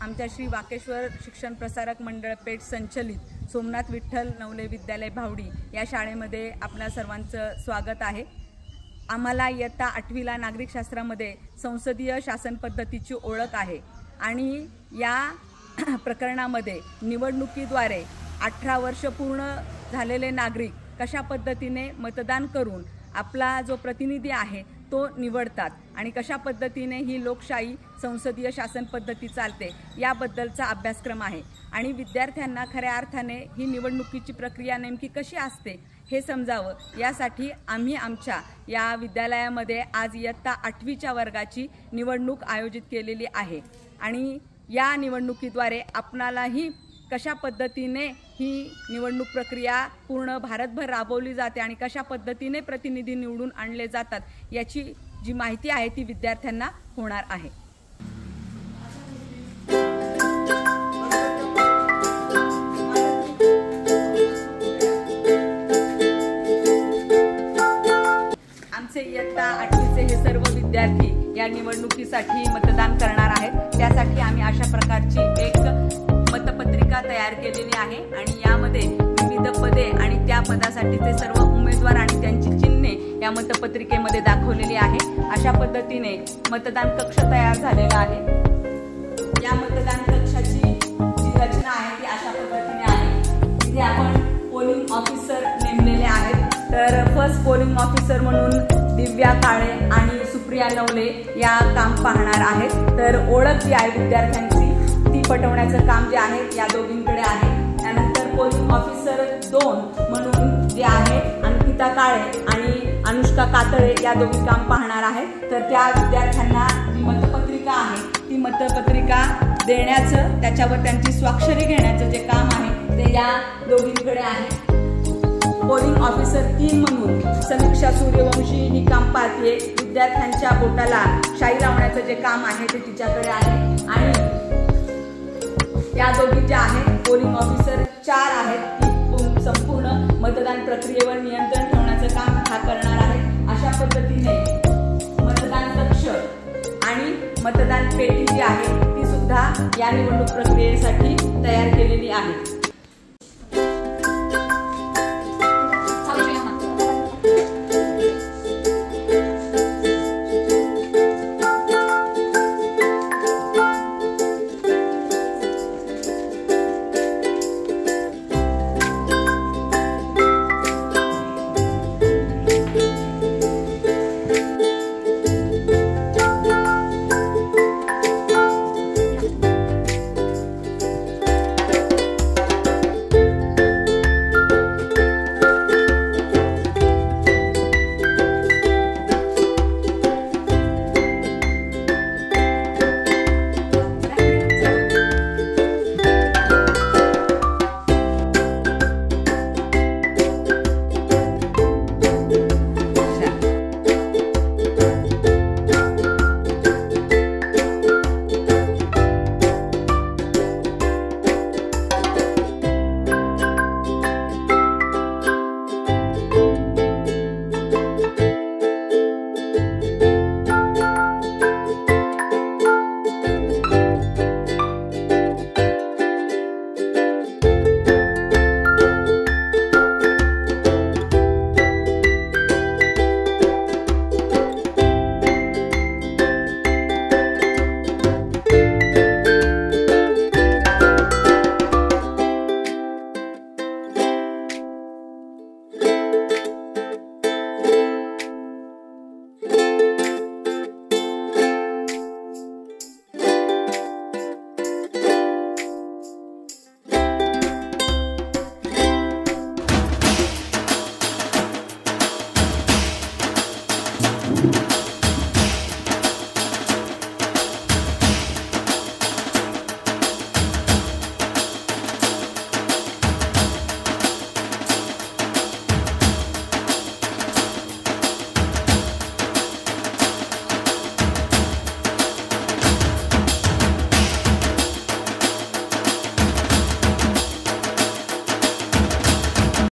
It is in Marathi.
आमच्या श्री वाकेश्वर शिक्षण प्रसारक मंडळ पेठ संचलित सोमनाथ विठ्ठल नवले विद्यालय भावडी या शाळेमध्ये आपल्या सर्वांचं स्वागत आहे। आम्हाला इयत्ता 8वीला नागरिकशास्त्रामध्ये संसदीय शासन पद्धतीची ओळख आहे आणि या प्रकरणामध्ये निवडणुकीद्वारे 18 वर्ष पूर्ण झालेले नागरिक कशा पद्धतीने मतदान करून आपला जो प्रतिनिधी आहे तो निवडतात आणि कशा पद्धतीने ही लोकशाही संसदीय शासन पद्धती चालते याबद्दलचा अभ्यासक्रम आहे आणि विद्यार्थ्यांना खऱ्या अर्थाने ही निवडणुकीची प्रक्रिया नेमकी कशी असते हे समजावं यासाठी आम्ही आमच्या या विद्यालयामध्ये आज इयत्ता 8वीच्या वर्गाची निवडणूक आयोजित केलेली आहे आणि या निवडणुकीद्वारे आपणालाही कशा पद्धतीने ही निवडणूक प्रक्रिया पूर्ण भारतभर राबवली जाते आणि कशा पद्धतीने प्रतिनिधी निवडून आणले जातात याची जी माहिती आहे ती विद्यार्थ्यांना होणार आहे। आमचे इयत्ता 8वीचे हे सर्व विद्यार्थी या निवडणुकीसाठी मतदान करणार आहेत। त्यासाठी आम्ही अशा प्रकारची एक मतपत्रिका तयार केलेली आहे आणि यामध्ये विविध पदे आणि त्या पदासाठीचे सर्व उमेदवार आणि त्यांची चिन्हे या मतपत्रिकेमध्ये दाखवलेली आहे। अशा पद्धतीने मतदान कक्ष तयार झालेला आहे। या मतदान कक्षाची जी रचना आहे ती अशा पद्धतीने आहे। इथे आपण पोलिंग ऑफिसर नेमलेले आहेत। तर फर्स्ट पोलिंग ऑफिसर म्हणून दिव्या काळे आणि सुप्रिया नवले या काम पाहणार आहेत। तर ओळख जी आहे विद्यार्थ्यांची ती पटवण्याचं काम जे आहे या दोघींकडे आहे। त्यानंतर पोलिंग ऑफिसर 2 म्हणून जे आहे अंकिता काळे आणि अनुष्का कातळे या दोघी काम पाहणार आहेत। तर त्या विद्यार्थ्यांना जी मतपत्रिका आहे ती मतपत्रिका देण्याचं त्याच्यावर त्यांची स्वाक्षरी घेण्याचं जे काम आहे ते या दोघींकडे आहे। पोलिंग ऑफिसर 3 म्हणून समीक्षा सूर्यवंशी ही काम पाहते। विद्यार्थ्यांच्या बोटाला शाई लावण्याचं जे काम आहे ते तिच्याकडे आहे आणि या दोघी ज्या आहेत पोलिंग ऑफिसर 4 आहेत ती संपूर्ण मतदान प्रक्रियेवर नियंत्रण ठेवण्याचं काम हा करणार आहे। अशा पद्धतीने मतदान कक्ष आणि मतदान पेटी जी आहे ती सुद्धा या निवडणूक प्रक्रियेसाठी तयार केलेली आहे।